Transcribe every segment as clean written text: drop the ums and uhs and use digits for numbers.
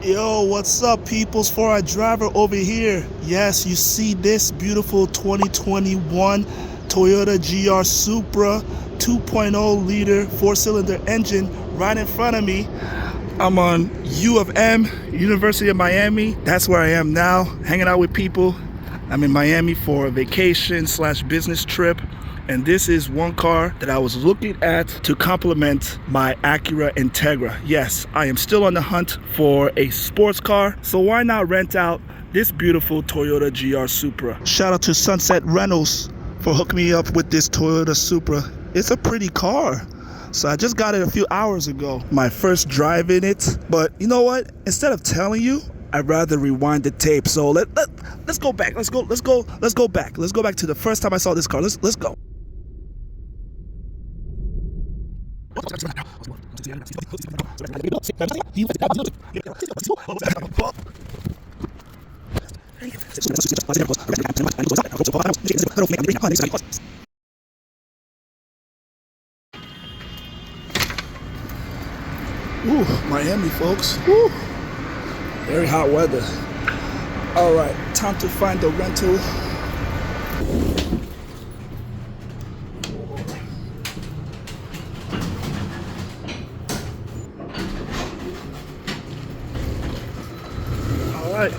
Yo, what's up, peoples? For our driver over here. Yes, you see this beautiful 2021 Toyota GR Supra 2.0 liter 4-cylinder engine right in front of me. I'm on U of M, University of Miami. That's where I am now, hanging out with people. I'm in Miami for a vacation / business trip. And this is one car that I was looking at to complement my Acura Integra. Yes, I am still on the hunt for a sports car, so why not rent out this beautiful Toyota GR Supra? Shout out to Sunset Rentals for hooking me up with this Toyota Supra. It's a pretty car. So I just got it a few hours ago. My first drive in it. But you know what? Instead of telling you, I'd rather rewind the tape. So let's go back. Let's go back. Let's go back to the first time I saw this car. Let's go. Ooh, Miami, folks. Ooh, very hot weather. All right, time to find the rental. All right,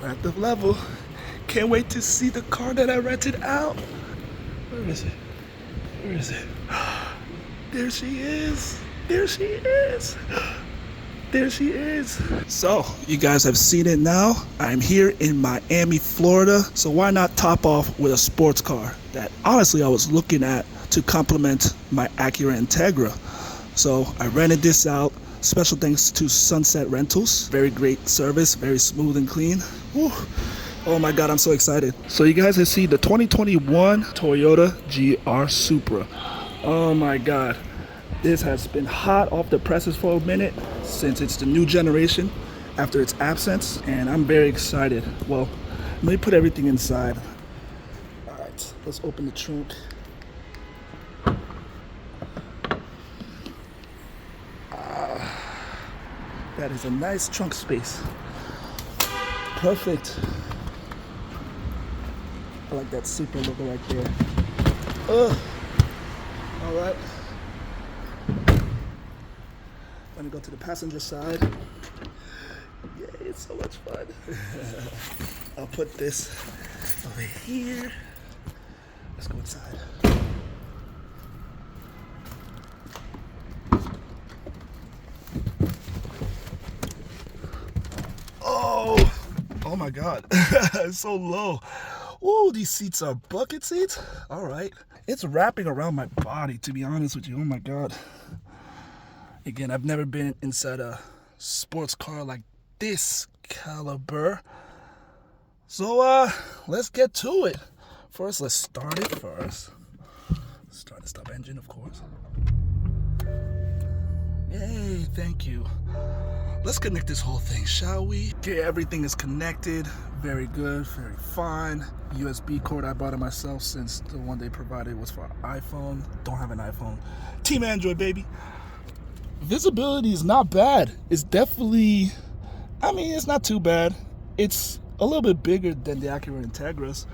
we're at the level. Can't wait to see the car that I rented out. Where is it? Where is it? There she is. There she is. There she is. So, you guys have seen it now. I'm here in Miami, Florida. So why not top off with a sports car that honestly I was looking at to complement my Acura Integra. So I rented this out. Special thanks to Sunset Rentals. Very great service, very smooth and clean. Whew. Oh my God, I'm so excited. So you guys have seen the 2021 Toyota GR Supra. Oh my God. This has been hot off the presses for a minute since it's the new generation after its absence, and I'm very excited. Well, let me put everything inside. All right, let's open the trunk. That is a nice trunk space. Perfect. I like that Supra logo right there. All right. Let me go to the passenger side. Yay, it's so much fun. I'll put this over here. Let's go inside. Oh my God, it's so low. Ooh, these seats are bucket seats. All right. It's wrapping around my body, to be honest with you. Oh my God. Again, I've never been inside a sports car like this caliber. So, let's get to it. First, let's start it first. Start and stop engine, of course. Yay, thank you. Let's connect this whole thing, shall we? Okay, everything is connected. Very good, very fine. USB cord, I bought it myself since the one they provided was for iPhone. Don't have an iPhone. Team Android, baby. Visibility is not bad. It's definitely, it's not too bad. It's a little bit bigger than the Acura Integras.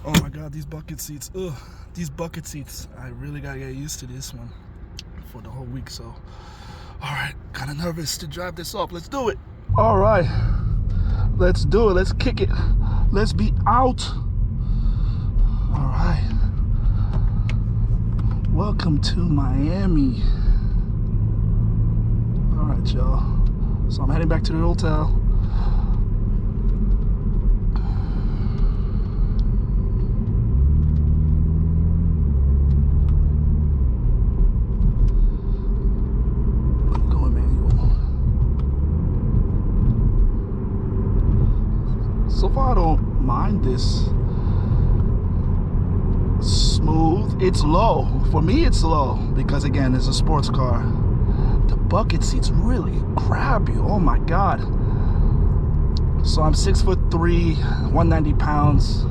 Oh my God, these bucket seats. Ugh, these bucket seats. I really gotta get used to this one for the whole week, so. All right, kind of nervous to drive this off. Let's do it. All right, let's do it. Let's kick it. Let's be out. All right. Welcome to Miami. All right, y'all. So I'm heading back to the hotel. So far I don't mind this. Smooth. It's low. For me it's low because again it's a sports car. The bucket seats really grab you. Oh my God. So I'm 6'3", 190 pounds.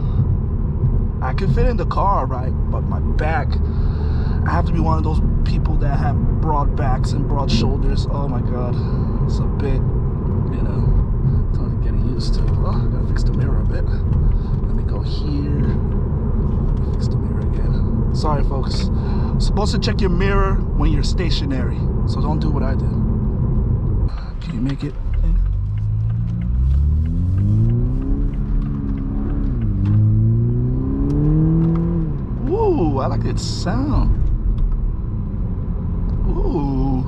I can fit in the car, right? But my back, I have to be one of those people that have broad backs and broad shoulders. Oh my God, it's a bit, you know, totally getting used to. Oh, I gotta fix the mirror a bit. Let me go here. Fix the mirror again. Sorry, folks. You're supposed to check your mirror when you're stationary, so don't do what I did. Can you make it? Ooh, I like its sound. Ooh.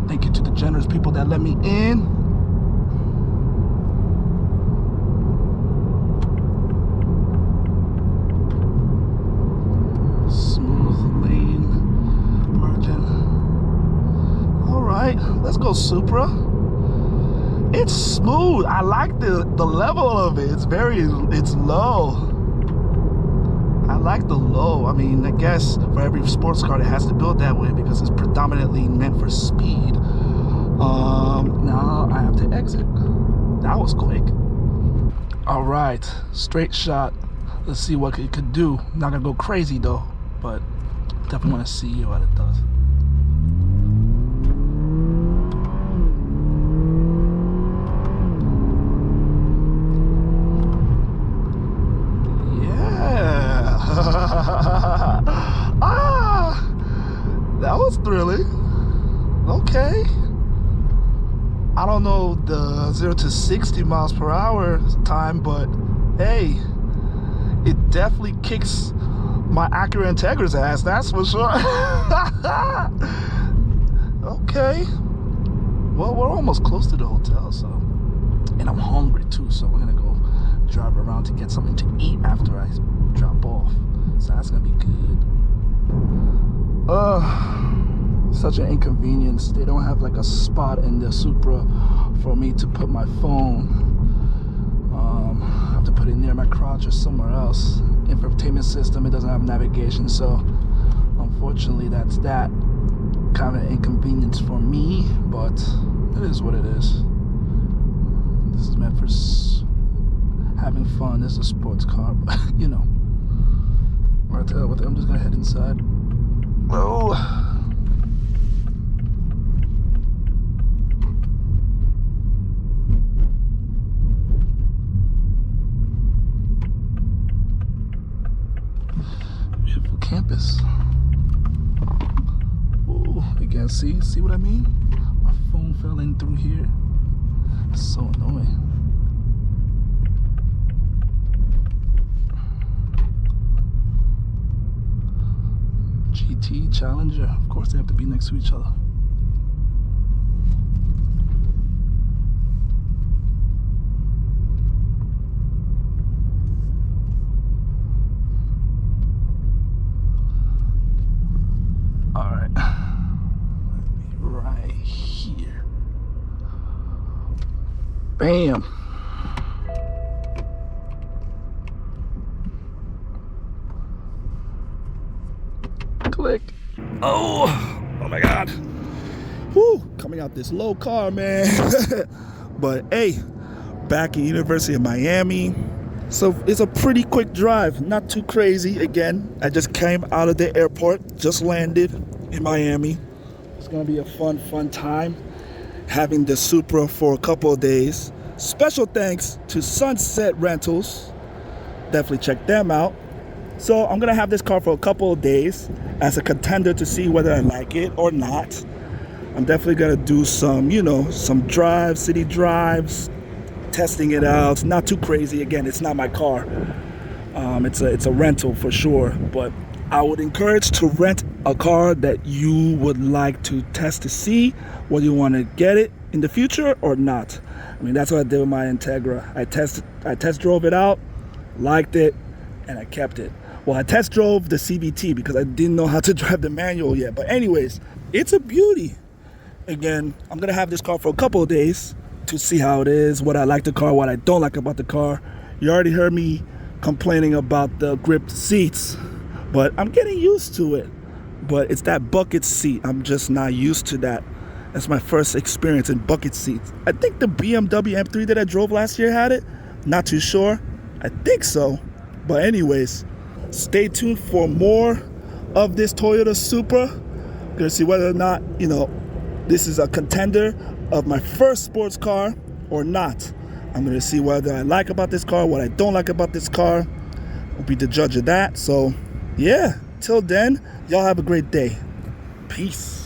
Thank you to the generous people that let me in. Smooth lane merging. All right, let's go Supra. It's smooth. I like the level of it. It's low. I like the low. I mean, I guess for every sports car it has to build that way because it's predominantly meant for speed. Now I have to exit. That was quick. All right, straight shot. Let's see what it could do. Not gonna go crazy though, but definitely want to see what it does. That was thrilling. Okay. I don't know the 0 to 60 miles per hour time, but hey, it definitely kicks my Acura Integra's ass, that's for sure. Okay. Well, we're almost close to the hotel, so. And I'm hungry too, so we're gonna go drive around to get something to eat after I drop off. So that's gonna be good. Such an inconvenience. They don't have like a spot in the Supra for me to put my phone. I have to put it near my crotch or somewhere else. Infotainment system, it doesn't have navigation, so unfortunately that's that. Kind of inconvenience for me, but it is what it is. This is meant for having fun. This is a sports car, but you know. Right there with it. I'm just gonna head inside. Oh. Beautiful campus. Oh, again, see what I mean? My phone fell in through here. It's so annoying. GT, Challenger, of course they have to be next to each other. All right, let me right here. Bam. Click. Oh my God. Woo, coming out this low car, man. But hey, back in University of Miami. So it's a pretty quick drive, not too crazy. Again, I just came out of the airport, just landed in Miami. It's gonna be a fun time having the Supra for a couple of days. Special thanks to Sunset Rentals. Definitely check them out. So I'm gonna have this car for a couple of days as a contender to see whether I like it or not. I'm definitely gonna do some, you know, some drives, city drives, testing it out. Not too crazy. Again, it's not my car. It's a rental for sure. But I would encourage to rent a car that you would like to test to see whether you want to get it in the future or not. I mean, that's what I did with my Integra. I test drove it out, liked it, and I kept it. Well, I test drove the CVT because I didn't know how to drive the manual yet. But anyways, it's a beauty. Again, I'm gonna have this car for a couple of days to see how it is, what I like the car, what I don't like about the car. You already heard me complaining about the gripped seats, but I'm getting used to it. But it's that bucket seat. I'm just not used to that. That's my first experience in bucket seats. I think the BMW M3 that I drove last year had it. Not too sure. I think so. But anyways, Stay tuned for more of this Toyota Supra. Gonna see whether or not, this is a contender of my first sports car or not. I'm gonna see whether I like about this car, what I don't like about this car. I'll be the judge of that. So yeah, till then, y'all have a great day. Peace.